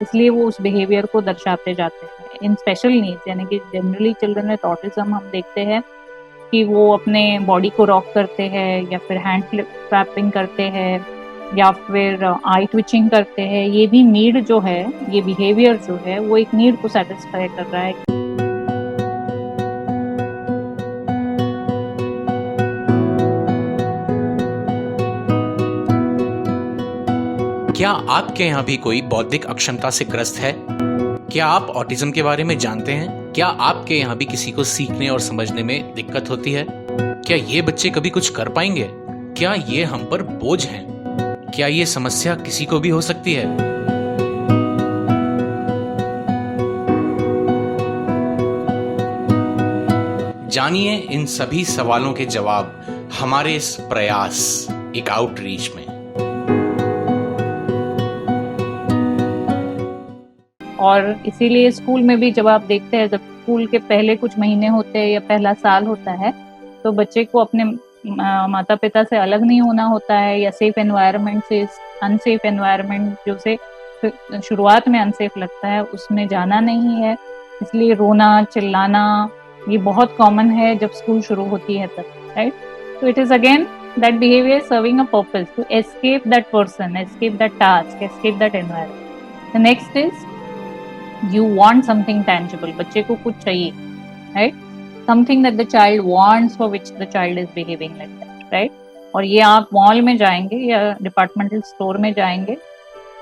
इसलिए वो उस बिहेवियर को दर्शाते जाते हैं। इन स्पेशल नीड्स यानी कि जनरली चिल्ड्रन विद ऑटिज्म हम देखते हैं कि वो अपने बॉडी को रॉक करते हैं या फिर हैंड क्लैपिंग करते हैं या फिर आई ट्विचिंग करते हैं। ये भी नीड जो है, ये बिहेवियर जो है, वो एक नीड को सेटिस्फाई कर रहा है। क्या आपके यहाँ भी कोई बौद्धिक अक्षमता से ग्रस्त है? क्या आप ऑटिज्म के बारे में जानते हैं? क्या आपके यहाँ भी किसी को सीखने और समझने में दिक्कत होती है? क्या ये बच्चे कभी कुछ कर पाएंगे? क्या ये हम पर बोझ हैं? क्या ये समस्या किसी को भी हो सकती है? जानिए इन सभी सवालों के जवाब हमारे इस प्रयास, एक आउटरीच में। और इसीलिए स्कूल में भी जब आप देखते हैं, जब स्कूल के पहले कुछ महीने होते हैं या पहला साल होता है, तो बच्चे को अपने माता पिता से अलग नहीं होना होता है या सेफ एनवायरनमेंट से अनसेफ एनवायरनमेंट जो से शुरुआत में अनसेफ लगता है उसमें जाना नहीं है। इसलिए रोना चिल्लाना ये बहुत कॉमन है जब स्कूल शुरू होती है तब, राइट? तो it is again that behaviour serving a purpose to escape that person, escape that task, escape that environment. The next is you want something tangible, बच्चे को कुछ चाहिए, right? Something that the child wants for which the child is behaving like that, right? और ये आप mall में जाएंगे या डिपार्टमेंटल स्टोर में जाएंगे,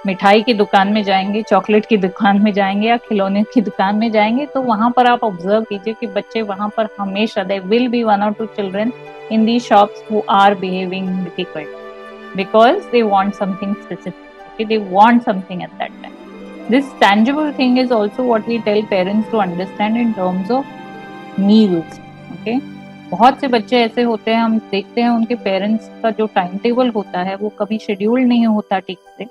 मिठाई की दुकान में जाएंगे, चॉकलेट की दुकान में जाएंगे या खिलौने की दुकान में जाएंगे, तो वहां पर आप ऑब्जर्व कीजिए कि बच्चे वहां पर हमेशा there will be 1 or 2 children in these shops who are behaving difficult because they want something specific, okay? They want something at that time. This tangible thing is also what we tell parents to understand in terms of meals, okay? बहुत से बच्चे ऐसे होते हैं, हम देखते हैं उनके पेरेंट्स का जो टाइम टेबल होता है वो कभी शेड्यूल नहीं होता ठीक से।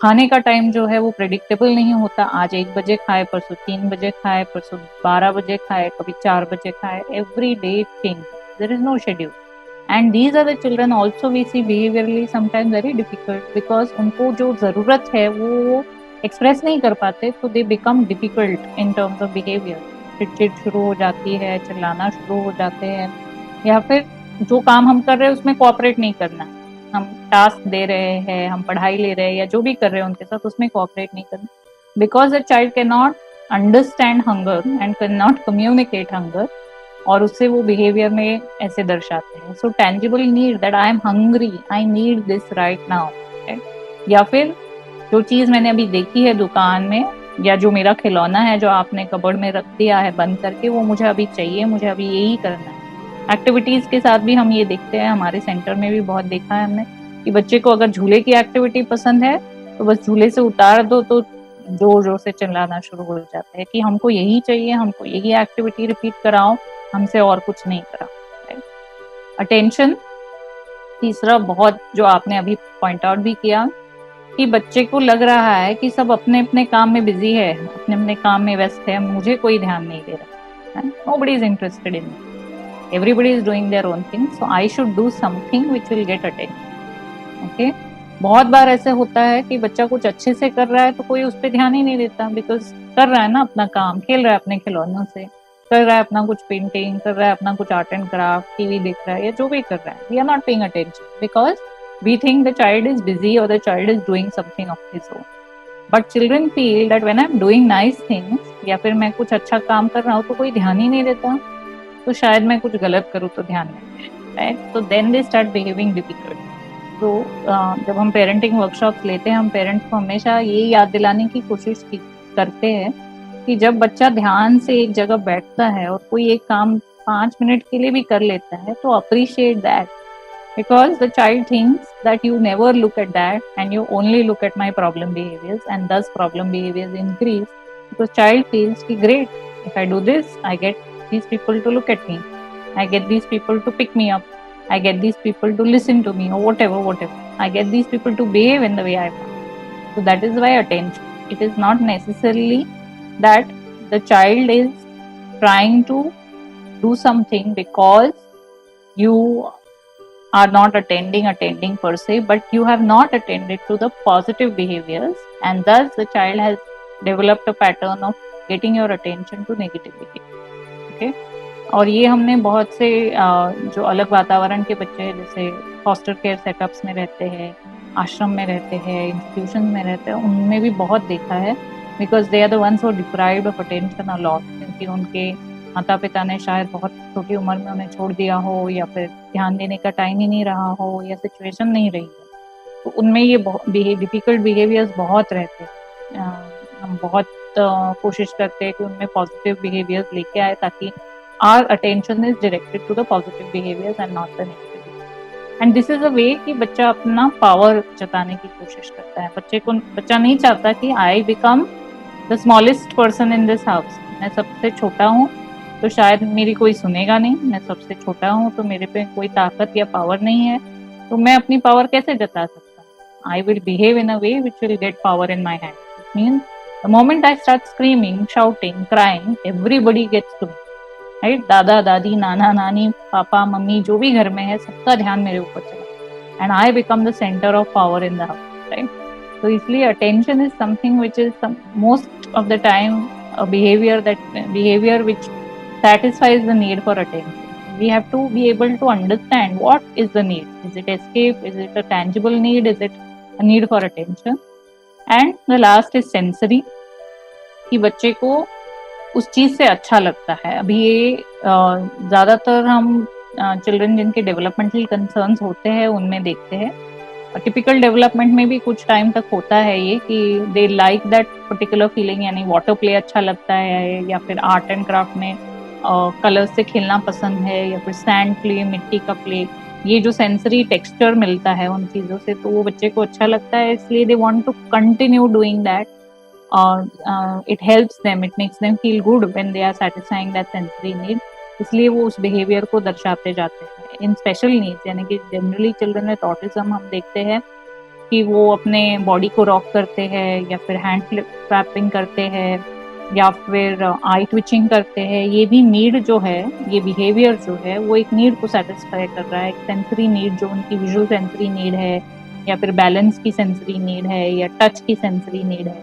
खाने का टाइम जो है वो प्रेडिक्टेबल नहीं होता, आज 1 बजे खाए, परसों 3 बजे खाए, परसों 12 बजे खाए, कभी 4 बजे खाए। Every day change, there is no schedule. And these are the children also we see behaviourally sometimes very difficult because उनको जो जरूरत है वो एक्सप्रेस नहीं कर पाते, तो they become difficult in terms of behaviour. चिड़चिड़ शुरू हो जाती है, चिल्लाना शुरू हो जाते हैं, या फिर जो काम हम कर रहे हैं उसमें कोऑपरेट नहीं करना। हम टास्क दे रहे हैं, हम पढ़ाई ले रहे हैं या जो भी कर रहे हैं उनके साथ, उसमें कोऑपरेट नहीं करना because the child can not understand hunger and can not communicate hunger, और उससे वो बिहेवियर में ऐसे दर्शाते हैं। So tangible need that I am hungry, I need this right now, या फिर जो चीज मैंने अभी देखी है दुकान में या जो मेरा खिलौना है जो आपने कबर्ड में रख दिया है बंद करके, वो मुझे अभी चाहिए, मुझे अभी यही करना है। एक्टिविटीज के साथ भी हम ये देखते हैं, हमारे सेंटर में भी बहुत देखा है हमने कि बच्चे को अगर झूले की एक्टिविटी पसंद है तो बस झूले से उतार दो तो जोर जोर से चिल्लाना शुरू हो जाता है कि हमको यही चाहिए, हमको यही एक्टिविटी रिपीट कराओ, हमसे और कुछ नहीं कराओ। अटेंशन तीसरा बहुत जो आपने अभी पॉइंट आउट भी किया कि बच्चे को लग रहा है कि सब अपने अपने काम में बिजी है, अपने अपने काम में व्यस्त है, मुझे कोई ध्यान नहीं दे रहा है। Nobody is interested in me. Everybody is doing their own thing, so I should do something which will get attention. Okay? बहुत बार ऐसे होता है कि बच्चा कुछ अच्छे से कर रहा है तो कोई उस पर ध्यान ही नहीं देता, बिकॉज कर रहा है ना अपना काम, खेल रहा है अपने खिलौनों से, कर रहा है अपना कुछ पेंटिंग, कर रहा है अपना कुछ आर्ट एंड क्राफ्ट, टीवी देख रहा है या जो भी कर रहा है। We are not paying attention because we think the child is busy or the child is doing something of his own. But children feel that when I'm doing nice things या फिर मैं कुछ अच्छा काम कर रहा हूँ तो कोई ध्यान ही नहीं देता, तो शायद मैं कुछ गलत करूँ तो ध्यान नहीं दे, right? So then they start behaving difficult. तो जब हम पेरेंटिंग वर्कशॉप्स लेते हैं, हम पेरेंट्स को हमेशा ये याद दिलाने की कोशिश करते हैं कि जब बच्चा ध्यान से एक जगह बैठता है और कोई एक काम 5 मिनट के लिए भी कर लेता है तो appreciate that, because the child thinks that you never look at that and you only look at my problem behaviors, and thus problem behaviors increase because child feels ki great, if I do this I get these people to look at me, I get these people to pick me up, I get these people to listen to me or whatever, I get these people to behave in the way I want. So that is why attention, it is not necessarily that the child is trying to do something because you are not attending per se, but you have not attended to the positive behaviors, and thus the child has developed a pattern of getting your attention to negative behavior. Okay? और ये हमने बहुत से जो अलग वातावरण के बच्चे हैं, जैसे फॉस्टर केयर सेटअप्स में रहते हैं, आश्रम में रहते हैं, इंस्टीट्यूशन में रहते हैं, उनमें भी बहुत देखा है, because they are the ones who deprived of attention a lot, क्योंकि उनके माता पिता ने शायद बहुत छोटी उम्र में उन्हें छोड़ दिया हो, या फिर ध्यान देने का टाइम ही नहीं रहा हो, या सिचुएशन नहीं रही है, तो उनमें ये डिफिकल्ट बिहेवियर्स बहुत रहते हैं। हम बहुत कोशिश करते हैं कि उनमें पॉजिटिव बिहेवियर्स लेके आए, ताकि our attention is directed to the positive behaviors and not the negative. And this is a way कि बच्चा अपना पावर जताने की कोशिश करता है। बच्चा नहीं चाहता कि I become the smallest person in this house. मैं सबसे छोटा हूँ तो शायद मेरी कोई सुनेगा नहीं, मैं सबसे छोटा हूँ तो मेरे पे कोई ताकत या पावर नहीं है, तो मैं अपनी पावर कैसे जता सकता हूँ? I will behave in a way which will get power in my hand. It means the moment I start screaming, shouting, crying, everybody gets to me. Right? दादा दादी, नाना नानी, पापा मम्मी, जो भी घर में है, सबका ध्यान मेरे ऊपर चला, and I become the centre of power in the house, right? तो इसलिए attention is something which is most of the time a behavior which satisfies the need for attention. We have to be able to understand what is the need. Is it escape? Is it a tangible need? Is it a need for attention? And the last is sensory, कि बच्चे को उस चीज से अच्छा लगता है। अभी ये ज्यादातर हम चिल्ड्रन जिनके डेवलपमेंटल कंसर्न्स होते हैं उनमें देखते हैं। टिपिकल डेवलपमेंट में भी कुछ टाइम तक होता है ये कि they like that particular feeling, यानी वाटर प्ले अच्छा लगता है, या फिर आर्ट एंड क्राफ्ट में कलर्स से खेलना पसंद है, या फिर सैंड प्ले, मिट्टी का प्ले, ये जो सेंसरी टेक्सचर मिलता है उन चीज़ों से, तो वो बच्चे को अच्छा लगता है, इसलिए they want to continue doing that, और it helps them, it makes them feel good when they are satisfying that sensory need, इसलिए वो उस बिहेवियर को दर्शाते जाते हैं। इन स्पेशल नीड्स, यानी कि जनरली चिल्ड्रन विद ऑटिज्म हम देखते हैं कि वो अपने बॉडी को रॉक करते हैं, या फिर हैंड क्लैपिंग करते हैं, या फिर आई ट्विचिंग करते हैं। ये भी नीड जो है, ये बिहेवियर जो है, वो एक नीड को सेटिस्फाई कर रहा है, एक सेंसरी नीड जो उनकी विजुअल सेंसरी नीड है, या फिर बैलेंस की सेंसरी नीड है, या टच की सेंसरी नीड है,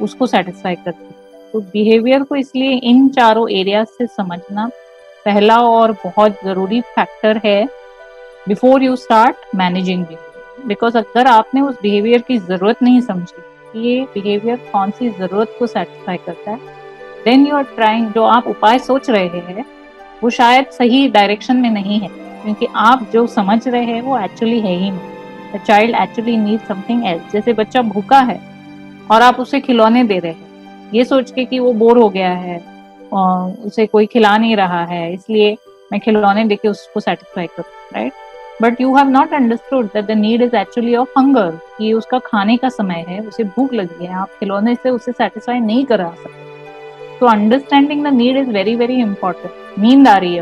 उसको सेटिस्फाई करती है। तो बिहेवियर को इसलिए इन चारों एरियाज से समझना पहला और बहुत जरूरी फैक्टर है before you start managing behaviour. Because अगर आपने उस बिहेवियर की जरूरत नहीं समझी कि ये बिहेवियर कौन सी जरूरत को सेटिस्फाई करता है, देन यू आर ट्राइंग, जो आप उपाय सोच रहे हैं वो शायद सही डायरेक्शन में नहीं है, क्योंकि आप जो समझ रहे हैं वो एक्चुअली है ही नहीं। The child actually need something else. जैसे बच्चा भूखा है और आप उसे खिलौने दे रहे हैं, ये सोच के कि वो बोर हो गया है और उसे कोई खिला नहीं रहा है, इसलिए मैं खिलौने देके उसको सेटिस्फाई करूँ, right? But you have not understood that the need is actually of hunger, कि उसका खाने का समय है, उसे भूख लगी है, आप खिलौने से उसे सेटिस्फाई नहीं करा सकते। तो understanding the need is very very important. नींद आ रही है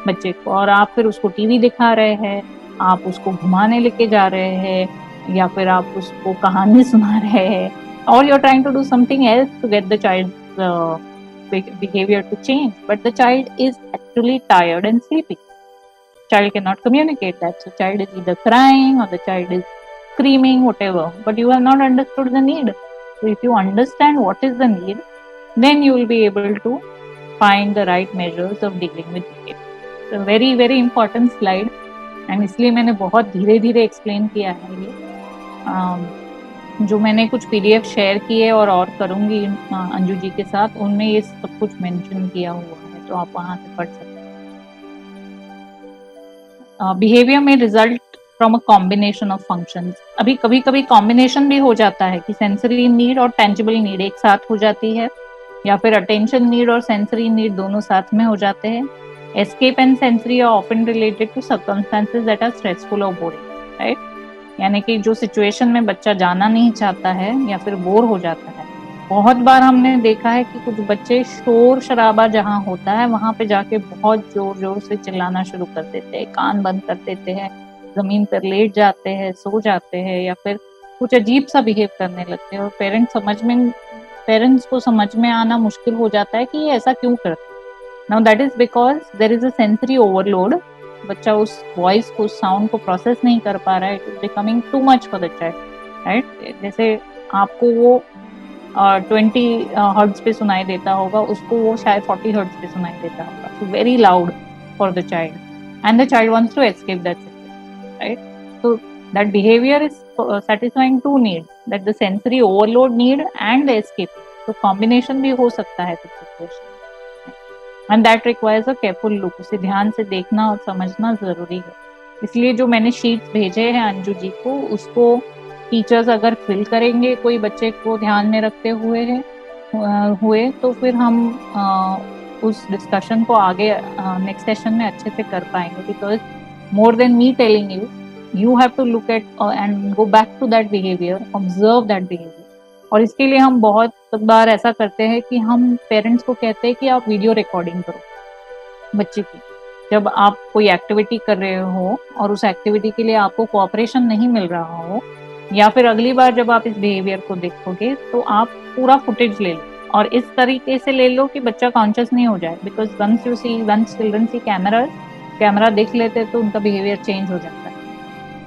बच्चे को, और आप फिर उसको टीवी दिखा रहे हैं, आप उसको घुमाने लेके जा रहे हैं, या फिर आप उसको कहानी सुना रहे हैं, और you are trying to do something else to get the child behavior to change, but the child is actually tired and sleepy. Child cannot communicate that, so child is either crying or the child is screaming, whatever, but you have not understood the need. So if you understand what is the need, then you will be able to find the right measures of dealing with behavior. So very very important slide, and इसलिए मैंने बहुत धीरे धीरे explain किया है ये। जो मैंने कुछ पीडीएफ शेयर किए और करूंगी अंजू जी के साथ, उनमें ये सब कुछ मेंशन किया हुआ है, तो आप वहां से पढ़ सकते हैं। बिहेवियर में result from a combination of functions. अभी कभी कभी कॉम्बिनेशन भी हो जाता है कि सेंसरी नीड और टेंजिबल नीड एक साथ हो जाती है, या फिर अटेंशन नीड और सेंसरी नीड दोनों साथ में हो जाते हैं। Escape and sensory are often related to circumstances that are stressful और बोरिंग, राइट? यानी कि जो सिचुएशन में बच्चा जाना नहीं चाहता है या फिर बोर हो जाता है। बहुत बार हमने देखा है कि कुछ बच्चे शोर शराबा जहाँ होता है वहां पे जाके बहुत जोर जोर से चिल्लाना शुरू कर देते हैं, कान बंद कर देते हैं, जमीन पर लेट जाते हैं, सो जाते हैं, या फिर कुछ अजीब सा बिहेव करने लगते हैं, और पेरेंट्स को समझ में आना मुश्किल हो जाता है कि ये ऐसा क्यों करते हैं। Now that is because there is a sensory overload बच्चा उस वॉइस को, उस साउंड को प्रोसेस नहीं कर पा रहा है, it is becoming too much for the child, right. जैसे आपको वो 20 हर्ट्ज पे सुनाई देता होगा, उसको वो शायद 40 हर्ट्ज पे सुनाई देता होगा, so very loud for the child and the child wants to escape that situation, right. So that behavior is satisfying two needs, that the sensory overload need and the escape. So combination भी हो सकता है कुछ situation, and that requires a careful look. उसे ध्यान से देखना और समझना जरूरी है। इसलिए जो मैंने शीट्स भेजे हैं अंजू जी को, उसको टीचर्स अगर फिल करेंगे कोई बच्चे को ध्यान में रखते हुए तो फिर हम उस डिस्कशन को आगे नेक्स्ट सेशन में अच्छे से कर पाएंगे, because more than me telling you, you have to look at and go back to that behavior, observe that behavior. और इसके लिए हम बहुत बार ऐसा करते हैं कि हम पेरेंट्स को कहते हैं कि आप वीडियो रिकॉर्डिंग करो बच्चे की। जब आप कोई एक्टिविटी कर रहे हो और उस एक्टिविटी के लिए आपको कोऑपरेशन नहीं मिल रहा हो, या फिर अगली बार जब आप इस बिहेवियर को देखोगे तो आप पूरा फुटेज ले लो और इस तरीके से ले लो कि बच्चा कॉन्शियस नहीं हो जाए, because once children see camera देख लेते तो उनका बिहेवियर चेंज हो जाता है,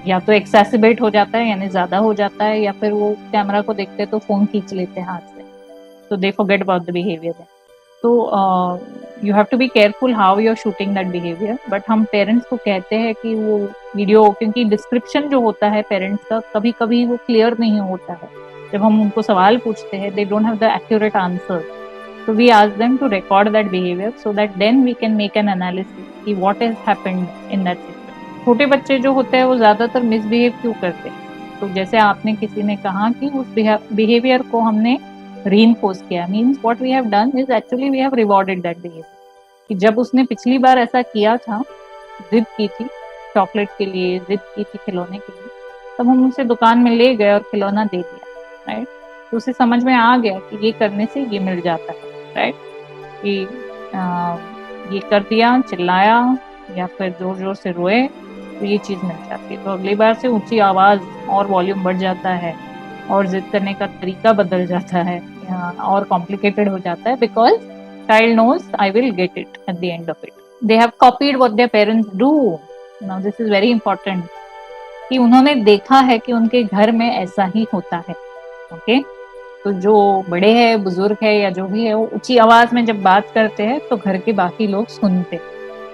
या तो एक्सेसिबेट हो जाता है यानी ज्यादा हो जाता है, या फिर वो कैमरा को देखते तो फोन खींच लेते हैं हाथ से, तो they forget about the behaviour. तो you have to be careful how you are shooting that behaviour. But हम पेरेंट्स को कहते हैं कि वो वीडियो, क्योंकि डिस्क्रिप्शन जो होता है पेरेंट्स का कभी कभी वो क्लियर नहीं होता है, जब हम उनको सवाल पूछते हैं they don't have the accurate answer, so we ask them to record that behavior so that then we can make an analysis कि what has happened in that situation। छोटे बच्चे जो होते हैं वो ज्यादातर मिसबिहेव क्यों करते हैं, तो जैसे आपने किसी ने कहा कि उस बिहेवियर को हमने रीइंफोर्स किया, means what we have done is actually we have rewarded that behaviour, कि जब उसने पिछली बार ऐसा किया था, जिद की थी चॉकलेट के लिए, जिद की थी खिलौने के लिए, तब हम उसे दुकान में ले गए और खिलौना दे दिया, राइट। तो उसे समझ में आ गया कि ये करने से ये मिल जाता है, राइट, कि ये कर दिया, चिल्लाया या फिर जोर जोर से रोए तो ये चीज मिल जाती है। तो अगली बार से ऊंची आवाज और वॉल्यूम बढ़ जाता है और जिद करने का तरीका बदल जाता है और कॉम्प्लिकेटेड हो जाता है, because child knows I will get it at the end of it. They have copied what their parents do. Now this is very important, कि उन्होंने देखा है कि उनके घर में ऐसा ही होता है, ओके। तो जो बड़े हैं, बुजुर्ग है या जो भी है, वो ऊंची आवाज में जब बात करते हैं तो घर के बाकी लोग सुनते,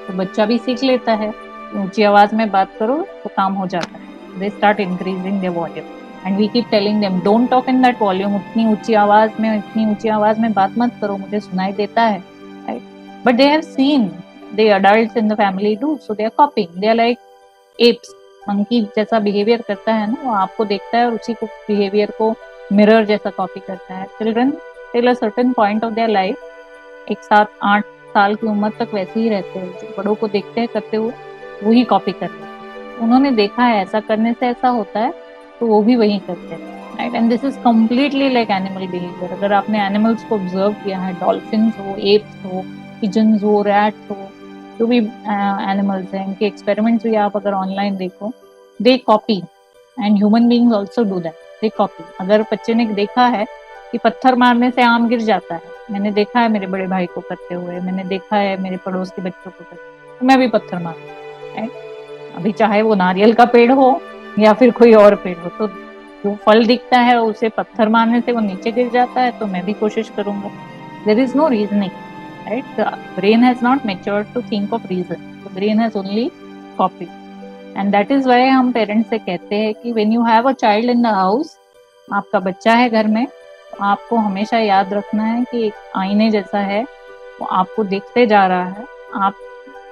तो बच्चा भी सीख लेता है, ऊंची आवाज में बात करो तो काम हो जाता है। They start increasing their volume and we keep telling them don't talk in that volume, इतनी ऊंची आवाज में बात मत करो, मुझे सुनाई देता है, right. But they have seen the adults in the family do, so they are copying, they are like apes, monkey जैसा बिहेवियर करता है ना, वो आपको देखता है और उसी को बिहेवियर को मिरर जैसा कॉपी करता है। Children till a certain point of their life, 7-8 साल की उम्र तक वैसे ही रहते हैं, जो बड़ों को देखते हैं करते हुए वही कॉपी करते हैं। उन्होंने देखा है ऐसा करने से ऐसा होता है तो वो भी वही करते हैं, right. And this is completely like animal behaviour. अगर आपने एनिमल्स को ऑब्जर्व किया है, डॉल्फिन्स हो, एप्स हो, पिजन्स हो, रैट्स हो, जो भी एनिमल्स हैं, इनके एक्सपेरिमेंट्स भी आप अगर ऑनलाइन देखो, they copy, and human beings also do that, they copy. अगर बच्चे ने देखा है कि पत्थर मारने से आम गिर जाता है, मैंने देखा है मेरे बड़े भाई को करते हुए, मैंने देखा है मेरे पड़ोस के बच्चों को करते, तो मैं भी पत्थर मारूं, राइट। अभी चाहे वो नारियल का पेड़ हो या फिर कोई और पेड़ हो, तो जो फल दिखता है उसे पत्थर मारने से वो नीचे गिर जाता है, तो मैं भी कोशिश करूंगा। There is no reasoning, right? The brain has not matured to think of reason. The brain has only copied. And that is why हम पेरेंट्स से कहते हैं कि when you have a child in the house, आपका बच्चा है घर में, तो आपको हमेशा याद रखना है कि एक आईने जैसा है, वो आपको देखते जा रहा है। आप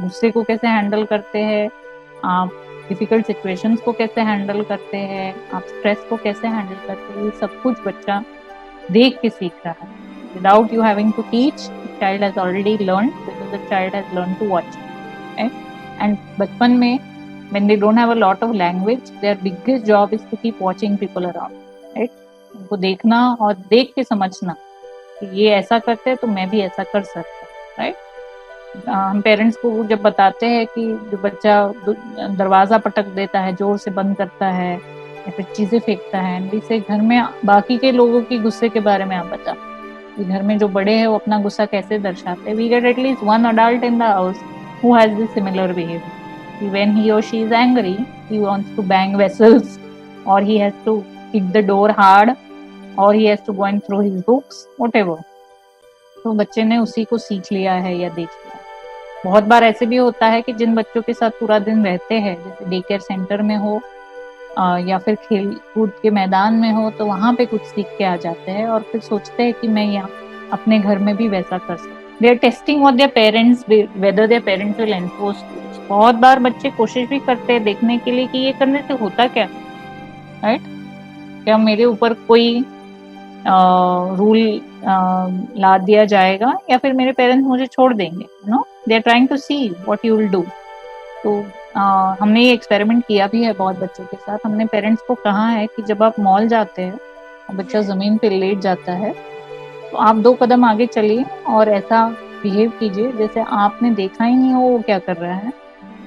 गुस्से को कैसे हैंडल करते हैं, आप डिफिकल्ट सिचुएशंस को कैसे हैंडल करते हैं, आप स्ट्रेस को कैसे हैंडल करते हैं, ये सब कुछ बच्चा देख के सीख रहा है। Without you having to teach, the child has already learned, because the child has learned to watch, right? And बचपन में when they don't have a lot of language, their biggest job is to keep watching people around, right? उनको देखना और देख के समझना कि ये ऐसा करते हैं तो मैं भी ऐसा कर सकता हूँ, राइट। हम पेरेंट्स को जब बताते हैं कि जो बच्चा दरवाजा पटक देता है, जोर से बंद करता है या फिर चीजें फेंकता है, इसे घर में बाकी के लोगों की गुस्से के बारे में आप बता, घर में जो बड़े हैं वो अपना गुस्सा कैसे दर्शाते हैं। We get at least one adult in the house who has this similar behaviour, When he or she is angry, he wants to bang vessels, or he has to hit the door hard, or he has to go and throw his books, whatever. तो बच्चे ने उसी को सीख लिया है या देख लिया। बहुत बार ऐसे भी होता है कि जिन बच्चों के साथ पूरा दिन रहते हैं, जैसे डे केयर सेंटर में हो या फिर खेल कूद के मैदान में हो, तो वहां पे कुछ सीख के आ जाते हैं और फिर सोचते हैं कि मैं यहाँ अपने घर में भी वैसा कर सकता। They are testing what their parents, whether their parents will enforce. बहुत बार बच्चे कोशिश भी करते हैं देखने के लिए कि ये करने से होता क्या, राइट? क्या मेरे ऊपर कोई रूल ला दिया जाएगा या फिर मेरे पेरेंट्स मुझे छोड़ देंगे, no? They are trying to see what you will do. तो हमने ये एक्सपेरिमेंट किया भी है बहुत बच्चों के साथ। हमने पेरेंट्स को कहा है कि जब आप मॉल जाते हैं और बच्चा जमीन पे लेट जाता है, तो आप 2 कदम आगे चलिए और ऐसा बिहेव कीजिए जैसे आपने देखा ही नहीं हो वो क्या कर रहा है,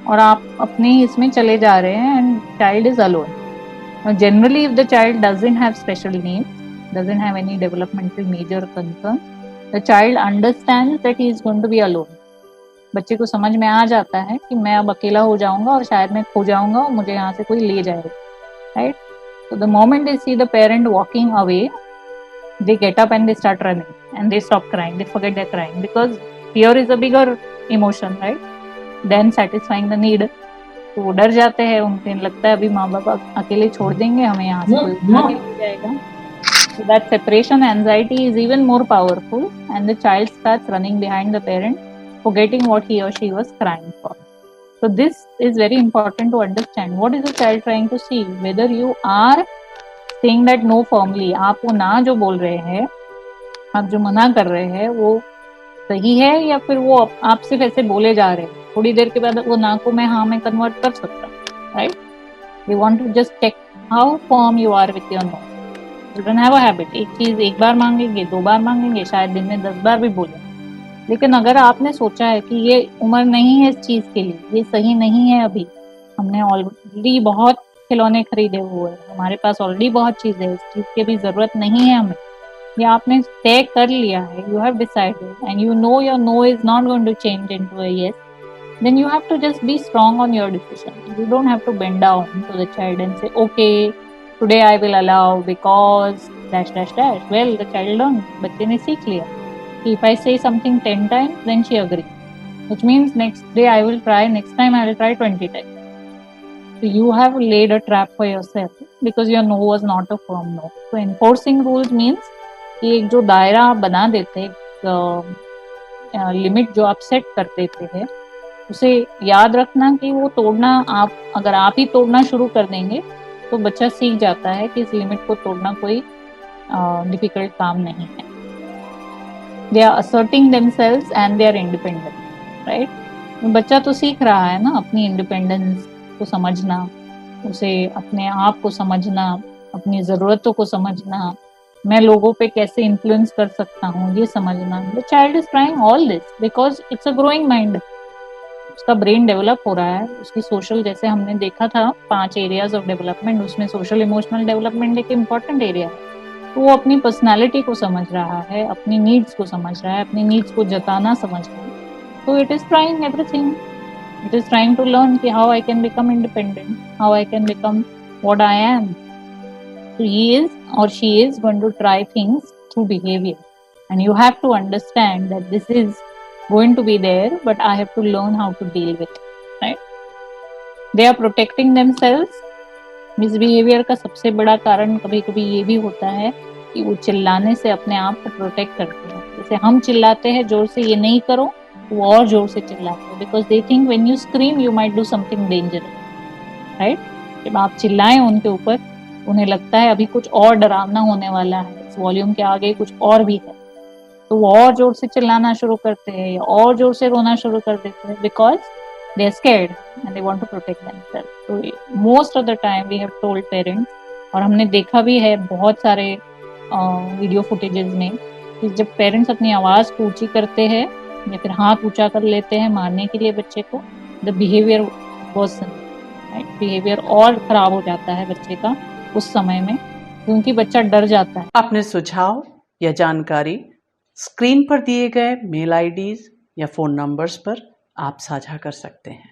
और आप अपने ही इसमें चले जा रहे हैं, and child is alone. Generally if the child doesn't have special needs, doesn't have any developmental major concern, the child understands that he is going to be alone. बच्चे को समझ में आ जाता है कि मैं अब अकेला हो जाऊंगा और शायद मैं खो जाऊंगा और मुझे यहाँ से कोई ले जाएगा, right? So the moment they see the parent walking away, they get up and they start running and they stop crying, they forget they're crying because fear is a bigger emotion, right? Then satisfying the need. तो वो डर जाते हैं, उनको लगता है अभी माँ बाप अकेले छोड़ देंगे, हमें यहाँ से कोई उठा के ले जाएगा। So that separation anxiety is even more powerful, and the child starts running behind the parent, forgetting what he or she was crying for. So this is very important to understand. What is the child trying to see? Whether you are saying that no firmly, आप वो ना जो बोल रहे हैं, आप जो मना कर रहे हैं, वो सही है या फिर वो आप सिर्फ ऐसे बोले जा रहे हैं। थोड़ी देर के बाद वो ना को मैं हाँ में कन्वर्ट कर सकता, right? We want to just check how firm you are with your no. Children have a habit, एक चीज एक बार मांगेंगे, 2 बार मांगेंगे, शायद दिन में 10 बार भी बोले। लेकिन अगर आपने सोचा है कि ये उम्र नहीं है इस चीज के लिए, ये सही नहीं है, अभी हमने ऑलरेडी बहुत खिलौने खरीदे हुए हैं, हमारे पास ऑलरेडी बहुत चीजें है, इस चीज की भी जरूरत नहीं है हमें, ये आपने तय कर लिया है, you have decided and you know your no is not going to change into a yes, then you have to just be strong on your decision. You don't have to bend down to the child and say, okay, today I will allow because dash dash dash. Well, the child learned, बच्चे ने सीख लिया कि if I say something 10 times, then she agrees, which means next day I will try, next time I will try 20 times. So you have laid a trap for yourself because your no was not a firm no. So enforcing rules means कि एक जो दायरा आप बना देते हैं, limit जो आप सेट कर देते हैं, उसे याद रखना कि वो तोड़ना, आप अगर आप ही तोड़ना शुरू कर देंगे तो बच्चा सीख जाता है कि इस लिमिट को तोड़ना कोई डिफिकल्ट काम नहीं है। They are asserting themselves and they are independent, right? बच्चा तो सीख रहा है ना अपनी इंडिपेंडेंस को समझना, उसे अपने आप को समझना, अपनी ज़रूरतों को समझना, मैं लोगों पे कैसे इन्फ्लुएंस कर सकता हूँ ये समझना। The child is trying all this because it's a growing mind, उसका ब्रेन डेवलप हो रहा है, उसकी सोशल, जैसे हमने देखा था 5 एरियाज ऑफ डेवलपमेंट, उसमें सोशल इमोशनल डेवलपमेंट एक इम्पॉर्टेंट एरिया है। तो वो अपनी पर्सनालिटी को समझ रहा है, अपनी नीड्स को समझ रहा है, अपनी नीड्स को जताना समझ रहा है। तो it is trying everything, it is trying to learn कि how I can become independent, how I can become what I am. So he is or she is going to try things through behavior, and you have to understand that this is going to be there, but I have to learn how to deal with it, right? They are protecting themselves. Misbehaviour का सबसे बड़ा कारण कभी कभी ये भी होता है कि वो चिल्लाने से अपने आप को प्रोटेक्ट करते हैं। जैसे हम चिल्लाते हैं जोर से, ये नहीं करो, वो और जोर से चिल्लाते हैं, because they think when you scream you might do something dangerous, right? जब आप चिल्लाएं उनके ऊपर, उन्हें लगता है अभी कुछ और डरावना होने वाला है, इस वॉल्यूम के आगे कुछ और भी है, तो वो और जोर से चिल्लाना शुरू करते हैं या और जोर से रोना शुरू कर देते हैं, because they are scared and they want to protect themselves. तो most of the time we have told parents, और हमने देखा भी है बहुत सारे वीडियो फुटेजेस में, कि जब पेरेंट्स अपनी आवाज़ को ऊंची करते हैं या फिर हाथ ऊंचा कर लेते हैं मारने के लिए बच्चे को, the behaviour version, right? Behaviour और खराब हो जाता है बच्चे का उस समय में, क्योंकि बच्चा डर जाता है। अपने सुझाव या जानकारी स्क्रीन पर दिए गए मेल आईडीज या फ़ोन नंबर्स पर आप साझा कर सकते हैं।